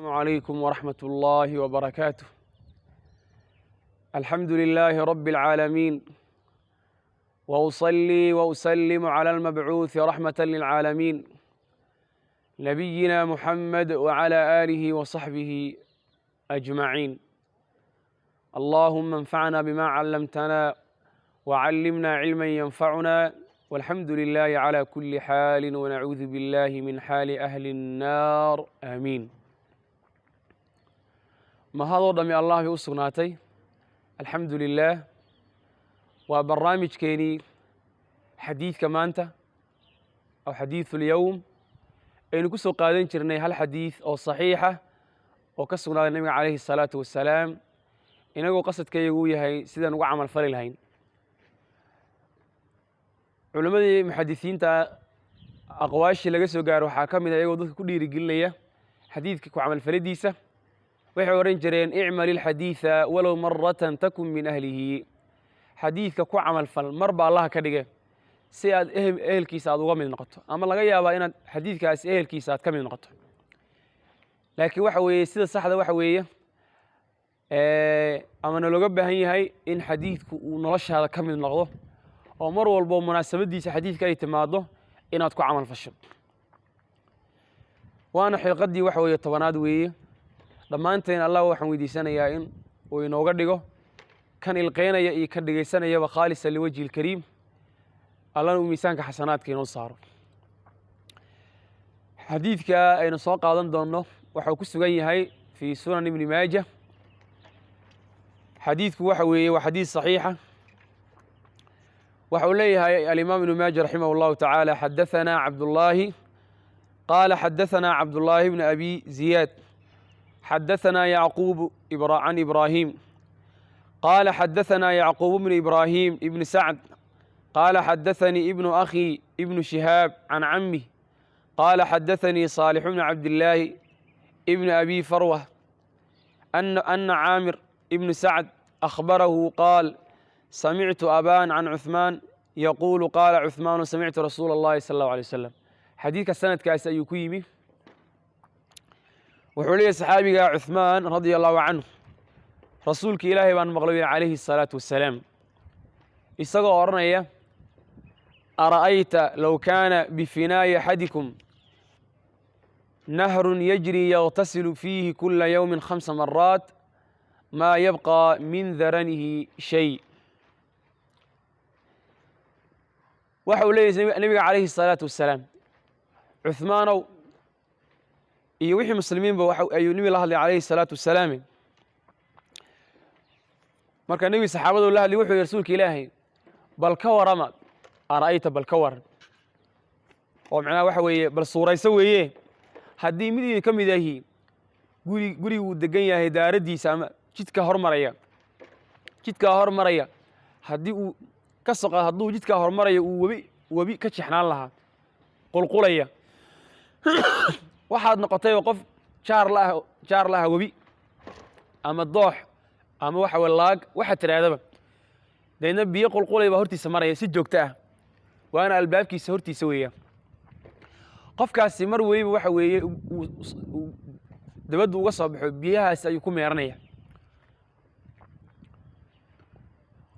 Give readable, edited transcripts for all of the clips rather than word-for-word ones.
السلام عليكم ورحمة الله وبركاته. الحمد لله رب العالمين، وأصلي وأسلم على المبعوث رحمة للعالمين نبينا محمد وعلى آله وصحبه أجمعين. اللهم انفعنا بما علمتنا وعلمنا علما ينفعنا، والحمد لله على كل حال، ونعوذ بالله من حال أهل النار، آمين. mahadoo dhammi allah bay u sugnaatay. alxamdu lilaah. waa barnaamijkeenii xadiidka maanta aw xadiidulyowm aynu ku soo qaadan jirnay hal xadiid oo saxiixa oo ka sugnaaday nabiga calayhi الsalaatu wassalaam, inagoo qasadkayagu u yahay sidaan uga camal fali lahayn. culimmadii muxadisiinta aqwaashii laga soo gaaro waxaa ka mid a iyagoo dadka ku dhiirigelinaya xadiidka ku camalfalidiisa. waxay odhan jireen icmal ilxadiida walow maratan takun min ahlihi. xadiidka ku camalfal marba allaha ka dhige si aad ehelkiisa aad uga mid noqoto, ama laga yaabaa inaad xadiidkaasi ehelkiisa aad ka mid noqoto. laakiin waxa weeye sida saxda waxa weeye ama nalooga baahan yahay in xadiidku uu noloshaada ka mid noqdo, oo mar walbo munaasabadiisa xadiidka ay timaado inaad ku camal fasho. waana xilqadii waxa weeye 10aad weeye. dhammaanteen allah waxaan weydiisanayaa in uu inooga dhigo kan ilqeynaya iyo kan dhegaysanayaba khaalisa liwajhi ilkariim, allana uu miisaanka xasanaadka inoo saaro. xadiidka aynu soo qaadan doonno waxau ku sugan yahay fii sunan ibni maaja. xadiidku waxa weeye waa xadiid saxiixa. waxa uu leeyahay alimaam ibnu maaja raximah اllahu tacaala xadaثanaa cabdullaahi qaala xadaثanaa cabdullaahi bni abi ziyaad حدثنا يعقوب عن إبراهيم قال حدثنا يعقوب بن إبراهيم ابن سعد قال حدثني ابن أخي ابن شهاب عن عمه قال حدثني صالح بن عبد الله ابن أبي فروة أن عامر ابن سعد أخبره قال سمعت أبان عن عثمان يقول قال عثمان سمعت رسول الله صلى الله عليه وسلم. حديث السند كاس أيكويمي wuxuu leeyahay saxaabiga cuثmaan radia allahu canhu, rasuulka ilaahay baan maqlay calayhi الsalaatu wassalaam isagoo odhanaya ara'ayta low kaana bifinaayi axadikum nahrun yajri yagtasilu fiihi kula yowmi 5 maraat maa yabqى min daranihi shay. waxa uu leeyahay nabiga calayhi الsalaatu wassalaam, cuثmaanow iyo wixii muslimiinba ayuu nebi la hadlay calayhi الsalaatu wassalaam. marka nebi saxaabadu la hadlay wuxuu yihi rasuulka ilaahay bal ka warama, ara'ayta bal ka waran, oo macnaha waxa weeye bal suurayso weeye, haddii mid idin ka mid ahi guriguu degan yahay daaraddiisa ama jidkaa hormaraya haddii uu ka soqa hadduu jidkaa hormaraya uu webi ka jexnaan lahaa qulqulaya waxaad noqotay qof jaar la ah webi ama doox ama waxa weeye laag waxa tiraadaba, deedna biyo qulqulay baa hortiisa maraya si joogto ah, waana albaabkiisa hortiisa weeyaan. qofkaasi mar weliba waxa weeye dabaddu uga soo baxo biyahaasi ayuu ku meeranaya,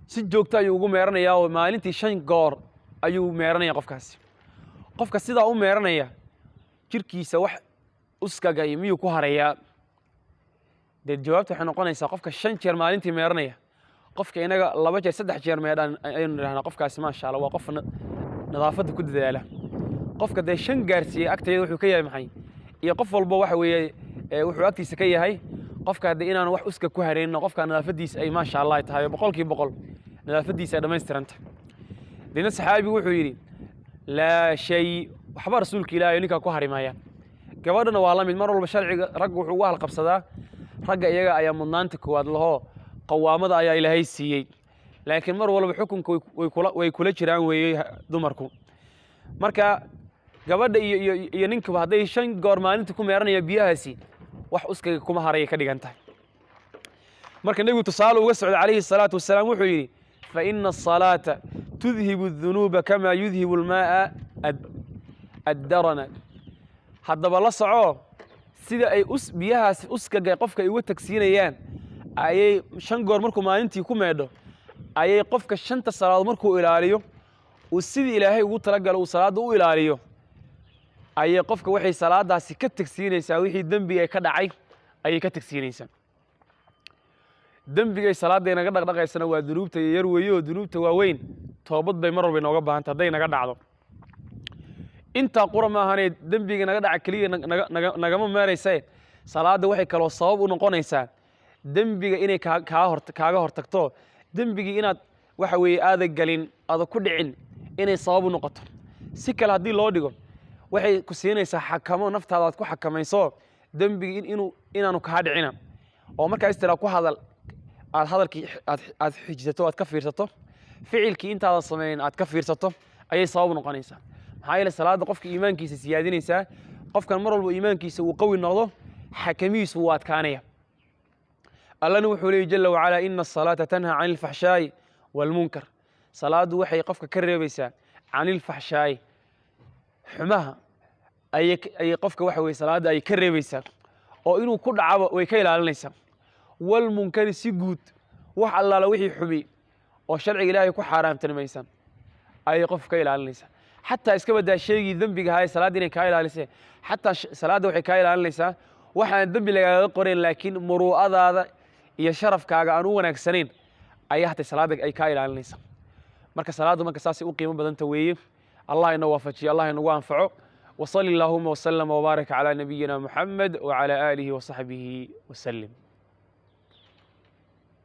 si joogto ayuu ugu meeranayaa oo maalintii 5 goor ayuu meeranaya. qofka sidaa u meeranaya jirkiisa wax uskagay miyuu ku harayaa? dee jawaabta waxay noqonaysaa qofka 5 jeer maalintii meeranaya, qofka inaga 2 jeer 3 jeer meedhaan ayaynu nidhahnaa qofkaasi maasha allah waa qof nadaafadda ku dadaala. qofka dee 5 gaarsiiyey agteeda wuxuu ka yahay maxay, iyo qof walbo waxa weeye wuxuu agtiisa ka yahay qofka haddii inaan wax uska ku haraynin, qofka nadaafaddiisa ay maasha allah tahay 100% nadaafaddiisa ay dhammaystiranta. deedna saxaabigu wuxuu yidhi laa shay, waxba rasuulka ilaahay ninkaa ku hari maayaan. gabadhana waa la mid, mar walba sharciga raggu wuxuu uga halqabsadaa ragga iyaga ayaa mudnaanta koowaad lahoo qawaamada ayaa ilaahay siiyey, laakiin mar walba xukunka way kula jiraan weeye dumarku. marka gabadha iyo ninkuba hadday 5 goor maalintii ku meeranaya biyahaasi wax uskaga kuma haraya ka dhigan tahay. marka nebigu tusaale uga socda calayhi الsalaatu wassalaam wuxuu yidhi faina الصalaata tudhibu الdunuuba kama yudhibu اlmaaءa addarana. haddaba la soco sida ay biyahaas uskaga qofka ay uga tagsiinayaan ayay 5 goor markuu maalintii ku meedho ayay qofka 5 salaadood markuu ilaaliyo oo sidii Ilaahay ugu talagalay uu salaada u ilaaliyo ayay qofka waxay salaadaasi ka tagsiinaysaa wixii dambi ay ka dhacay ayay ka tagsiinaysaa dambiga salaada naga dhaqdhaqaysana waa dunuubta yar weeyo dunuubta waaweyn toobad bay mar walba inooga baahan tahay naga dhacdo inta qurama ahaneed dambiga naga dhaca kaliya nagama meeraysay salaada waxay kala sabab u noqonaysaa dambiga inay kaaga hortagto dambiga inaad waxa weeye aad galin aad ku dhicin inay sabab u noqoto si kale hadii loo dhigo waxay ku siinaysaa xakamo naftaada aad ku xakamayso dambiga inaanu ka dhicina oo marka istira ku hadal aad hadalkii aad xijisato aad ka fiirsato ficilkii intaada sameeyeen aad ka fiirsato ayay sabab u noqonaysaa maxaa yeelay salaada qofka iimaankiisa siyaadinaysa qofkan mar walba iimaankiisa uu qawi noqdo xakamiisu waa adkaanaya allana wuxuu leeyahay jalla wa ala inna as-salata tanha 'anil fahsha'i wal munkar salaadu waxay qofka ka reebaysaa 'anil fahsha'i xumaha ay qofka waxa weey salaada ay ka reebaysaa oo inuu ku dhacabo way ka ilaalinaysaa wal munkar si guud wax allaala wixii xumi oo sharciga Ilaahay ku xaraamtinimaysan ay qofka ka ilaalinaysaa حتى اسكبا دا شيغي ذنبيغا هاي صلاه inay ka ilaalisay حتى salaada waxay ka ilaalinaysaa waxaan dambi laga qorin laakiin muru'adaada iyo sharafkaaga aan u wanaagsaneyn ay hatta salaada ay ka ilaalinaysaa marka salaadu marka saasi u qiimo badan taweeyay Allah inoo waafajiyo Allah inoo anfaco wa sallallahu wa sallama wa baraka ala nabiyyina Muhammad wa ala alihi wa sahbihi wa sallam